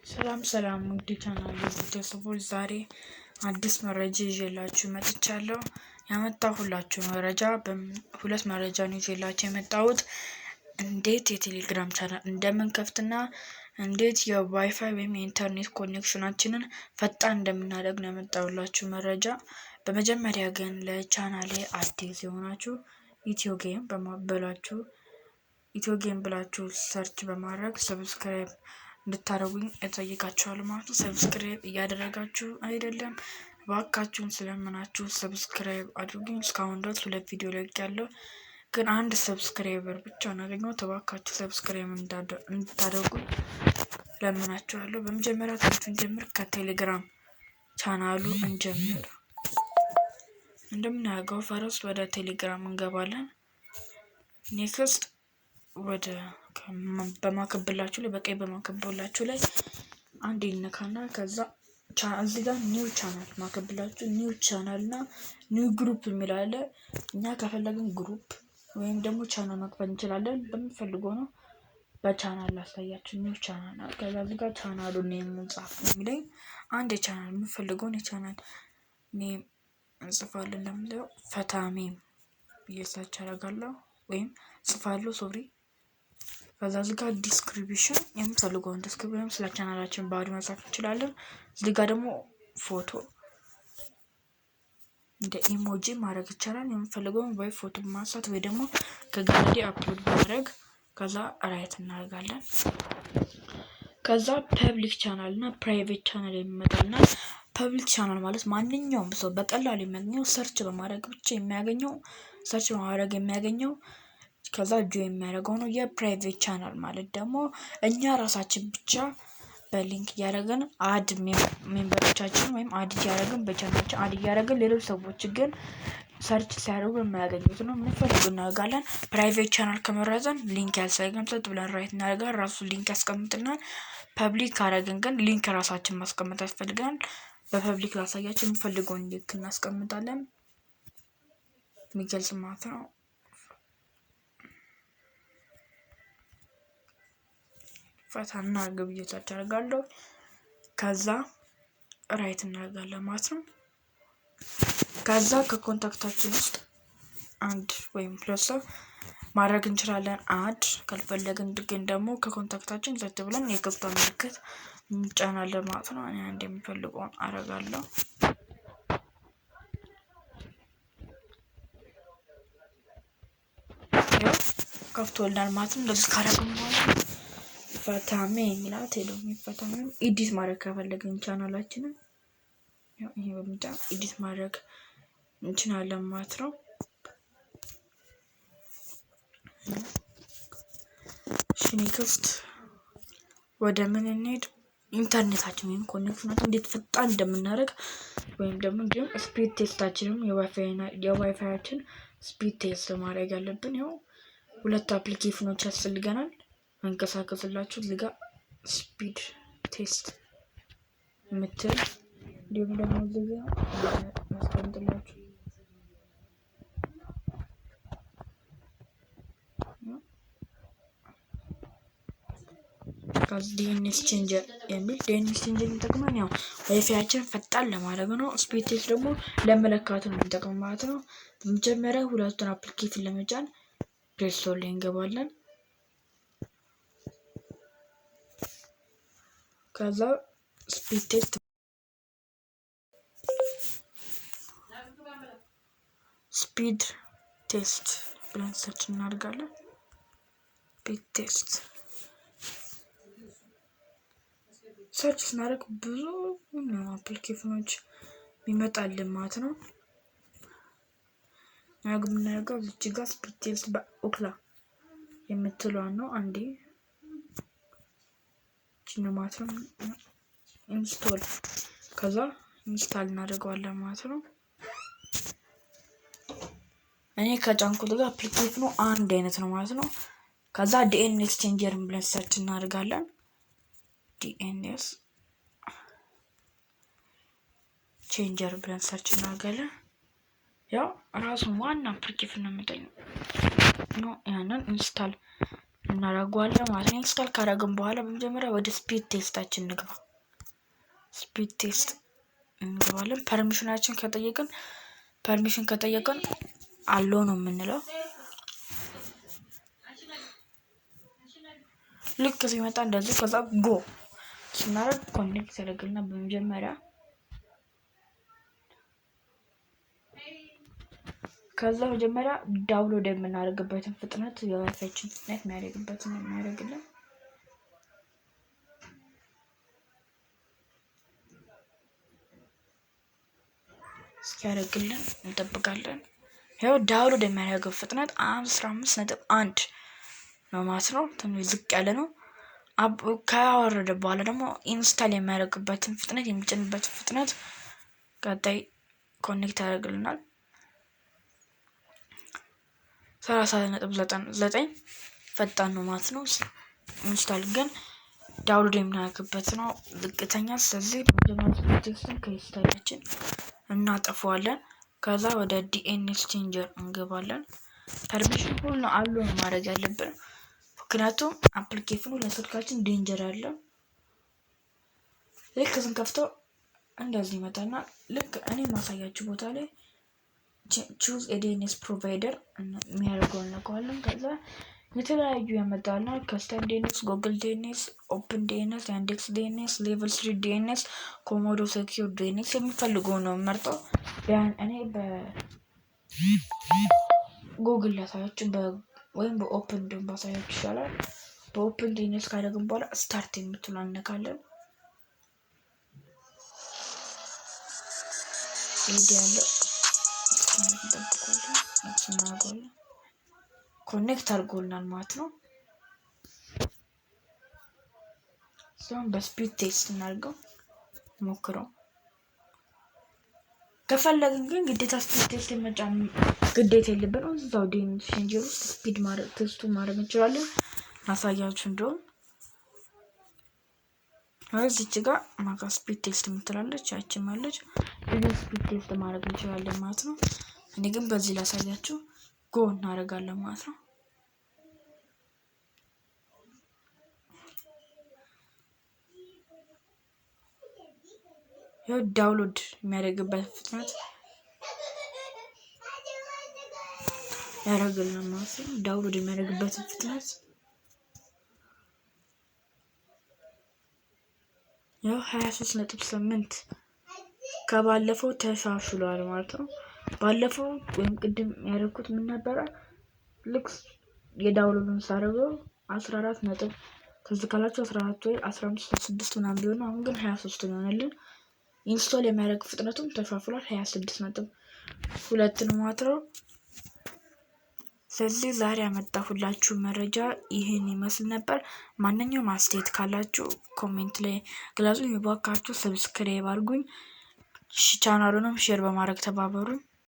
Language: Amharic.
ሰላም ውድ ቻናል ቤተሰቦች፣ ዛሬ አዲስ መረጃ ይዤላችሁ መጥቻለሁ። ያመጣሁላችሁ መረጃ ሁለት መረጃ ነው ይዤላችሁ የመጣሁት። እንዴት የቴሌግራም ቻናል እንደምንከፍትና እንዴት የዋይፋይ ወይም የኢንተርኔት ኮኔክሽናችንን ፈጣን እንደምናደርግ ነው ያመጣሁላችሁ መረጃ። በመጀመሪያ ግን ለቻናሌ አዲስ የሆናችሁ ኢትዮ ጌም ብላችሁ ሰርች በማድረግ ሰብስክራይብ እንድታደርጉኝ እጠይቃችኋለሁ ማለት ነው። ሰብስክራይብ እያደረጋችሁ አይደለም፣ እባካችሁን ስለምናችሁ ሰብስክራይብ አድርጉኝ። እስካሁን ድረስ 2 ቪዲዮ ለቅቄያለሁ፣ ግን አንድ ሰብስክራይበር ብቻ ነው ያገኘሁት። እባካችሁ ሰብስክራይብ እንድታደርጉኝ ለምናችኋለሁ። በመጀመሪያ ትምህርቱን ጀምር ከቴሌግራም ቻናሉ እንጀምር። እንደምናደርገው ፈረስ ወደ ቴሌግራም እንገባለን። ኔክስት ወደ በማከብላችሁ ላይ በቀይ በማከብላችሁ ላይ አንድ ይነካና ከዛ እዚህ ጋር ኒው ቻናል ማከብላችሁ ኒው ቻናል እና ኒው ግሩፕ የሚል አለ። እኛ ከፈለግን ግሩፕ ወይም ደግሞ ቻናል መክፈት እንችላለን። በምፈልገው ነው በቻናል ላሳያችሁ። ኒው ቻናል ከዛ እዚህ ጋር ቻናሉን ኔም እንጻፍ የሚለኝ አንድ የቻናል የምፈልገውን የቻናል ኔም እንጽፋለን። እንደምለው ፈታሜም እየሳች አደርጋለሁ ወይም ጽፋለሁ ሶሪ። ከዛ እዚህ ጋር ዲስክሪፕሽን የምፈልገውን ዲስክሪፕሽን ስለ ቻናላችን ባዶ መጻፍ እንችላለን። እዚህ ጋር ደግሞ ፎቶ እንደ ኢሞጂ ማድረግ ይቻላል። የምፈልገውን ወይ ፎቶ ማንሳት ወይ ደግሞ ከጋለሪ አፕሎድ ማድረግ። ከዛ ራይት እናደርጋለን። ከዛ ፐብሊክ ቻናል እና ፕራይቬት ቻናል የሚመጣና ፐብሊክ ቻናል ማለት ማንኛውም ሰው በቀላሉ የሚያገኘው ሰርች በማድረግ ብቻ የሚያገኘው ከዛ የሚያደርገው ነው። የፕራይቬት ቻናል ማለት ደግሞ እኛ ራሳችን ብቻ በሊንክ እያደረግን አድ ሜምበሮቻችን ወይም አድ እያደረግን በቻናላችን አድ እያደረግን ሌሎች ሰዎች ግን ሰርች ሲያደርጉ የማያገኙት ነው። የምንፈልጉ እናደርጋለን። ፕራይቬት ቻናል ከመረጥን ሊንክ ያልሳይገም ሰጥ ብለን ራይት እናደርጋለን። ራሱ ሊንክ ያስቀምጥናል። ፐብሊክ ካደረግን ግን ሊንክ ራሳችን ማስቀመጥ ያስፈልጋል። በፐብሊክ ላሳያችሁ የምፈልገውን ሊንክ እናስቀምጣለን። የሚገልጽ ማለት ነው። ፈታና ግብይቶች አደርጋለሁ። ከዛ ራይት እናደርጋለን ማለት ነው። ከዛ ከኮንታክታችን ውስጥ አንድ ወይም ሁለት ሰው ማድረግ እንችላለን። አድ ካልፈለግን ግን ደግሞ ከኮንታክታችን ዘት ብለን የገጽታ ምልክት እንጫናለን ማለት ነው። እኔ አንድ የምፈልገውን አደርጋለሁ። ከፍቶልናል ማለት ነው። እንደዚህ ካደረግን በኋላ ፈታሜ የሚላት ሄዶ ፈታሜ ኤዲት ማድረግ ከፈለግን ቻናላችንን ይሄ በሚጫ ኤዲት ማድረግ እንችላለን ማለት ነው። ኔክስት ወደ ምን እንሄድ? ኢንተርኔታችን ወይም ኮኔክሽናችን እንዴት ፈጣን እንደምናደርግ ወይም ደግሞ እንዲሁም ስፒድ ቴስታችንም የዋይፋያችን ስፒድ ቴስት ማድረግ ያለብን ያው ሁለት አፕሊኬሽኖች ያስፈልገናል። መንቀሳቀስላችሁ እዚህ ጋር ስፒድ ቴስት የምትል እንዲሁም ደግሞ እዚህ ጋር ማስቀምጥላችሁ ዲኤንኤስ ቼንጀር የሚል ዲኤንኤስ ቼንጀር የሚጠቅመን ያው ዋይፋያችን ፈጣን ለማድረግ ነው። ስፒድ ቴስት ደግሞ ለመለካት ነው የሚጠቅመው ማለት ነው። በመጀመሪያ ሁለቱን አፕሊኬሽን ለመጫን ፕሌይ ስቶር ላይ እንገባለን። ከዛ ስፒድ ቴስት ብለን ሰርች እናደርጋለን። ስፒድ ቴስት ሰርች ስናደርግ ብዙ አፕሊኬሽኖች ይመጣልን ማለት ነው። ያው የምናደርገው እዚህ ጋር ስፒድ ቴስት በኦክላ የምትለዋን ነው። አንዴ ማለት ነው ኢንስቶል ከዛ ኢንስታል እናደርገዋለን ማለት ነው። እኔ ከጫንኩት ጋር አፕሊኬሽኑ አንድ አይነት ነው ማለት ነው። ከዛ ዲኤንኤስ ቼንጀርን ብለን ሰርች እናደርጋለን። ዲኤንኤስ ቼንጀር ብለን ሰርች እናደርጋለን። ያው ራሱ ዋና አፕሊኬሽን ነው የሚጠኝ ነው። ያንን ኢንስታል እናደርገዋለን ማለት ነው። ኢንስታል ካደረግን በኋላ በመጀመሪያ ወደ ስፒድ ቴስታችን እንግባ። ስፒድ ቴስት እንገባለን። ፐርሚሽን ከጠየቅን አሎ ነው የምንለው። ልክ ሲመጣ እንደዚህ ከዛ ጎ ስናደርግ ኮኔክት ያደርግልና በመጀመሪያ ዳውንሎድ የምናደርግበትን ፍጥነት የዋይፋይችን ፍጥነት የሚያደርግልን እስኪያደርግልን እንጠብቃለን። ያው ዳውንሎድ የሚያደርገው ፍጥነት 15.1 ነው ማለት ነው። ትንሽ ዝቅ ያለ ነው። ካወረደ በኋላ ደግሞ ኢንስታል የሚያደርግበትን ፍጥነት የሚጭንበትን ፍጥነት ቀጣይ ኮኔክት ያደርግልናል። 30.99 ፈጣን ነው ማለት ነው። ኢንስታል ግን ዳውንሎድ የምናደርግበት ነው ዝቅተኛ። ስለዚህ በመጀመሪያ ከኢንስታላችን እናጠፋዋለን። ከዛ ወደ ዲኤንኤስ ቼንጀር እንገባለን። ፐርሚሽን ሁሉ አሉ ነው ማድረግ ያለብን፣ ምክንያቱም አፕሊኬሽኑ ለስልካችን ዴንጀር አለ። ልክ ስንከፍተው እንደዚህ ይመጣና ልክ እኔ ማሳያችሁ ቦታ ላይ ቹዝ ዲኤንኤስ ፕሮቫይደር የሚያደርገውን እንነካዋለን። ከዛ የተለያዩ ያመጣና ከስተም ዲኤንኤስ፣ ጉግል ዲኤንኤስ፣ ኦፕን ዲኤንኤስ፣ ያንዴክስ ዲኤንኤስ፣ ሌቨል 3 ዲኤንኤስ፣ ኮሞዶ ሴኪዩር ዲኤንኤስ የሚፈልገው ነው መርጠው። እኔ በጉግል ላሳያችሁ ወይም በኦፕን ዲኤንኤስ ባሳያችሁ ይሻላል። በኦፕን ዲኤንኤስ ካደረግን በኋላ ስታርት የምትለው እንነካለን። ያለው ኮኔክት አድርጎልናል ማለት ነው። ሲሆን በስፒድ ቴስት እናድርገው ሞክረው። ከፈለግን ግን ግዴታ ስፒድ ቴስት የመጫን ግዴታ የለብንም። እዛው ዲኤንኤስ ቼንጀር ውስጥ ስፒድ ቴስቱ ማድረግ እንችላለን። ማሳያችሁ እንደውም እዚች ጋር ማጋ ስፒድ ቴስት የምትላለች ያቺም አለች። እዚህ ስፒድ ቴስት ማድረግ እንችላለን ማለት ነው። እኔ ግን በዚህ ላሳያችሁ ጎ እናደርጋለን ማለት ነው። ይኸው ዳውንሎድ የሚያደርግበት ፍጥነት ያደርግልናል ማለት ነው። ዳውንሎድ የሚያደርግበት ፍጥነት ያው 23.8 ከባለፈው ተሻሽሏል ማለት ነው። ባለፈው ወይም ቅድም ያደረኩት ምን ነበረ? ልክ የዳውንሎዱን ሳደርገው 14 ነጥብ ከዚህ ካላችሁ 14 ወይ 15.6 ምናምን ቢሆን አሁን ግን 23 ነው ያለን። ኢንስቶል የሚያደርግ ፍጥነቱም ተሻሽሏል 26.2 ነው ማለት ነው። ስለዚህ ዛሬ ያመጣሁላችሁ መረጃ ይህን ይመስል ነበር። ማንኛውም አስተያየት ካላችሁ ኮሜንት ላይ ግለጹ። እባካችሁ ሰብስክራይብ አድርጉኝ፣ ቻናሉንም ሼር በማድረግ ተባበሩኝ።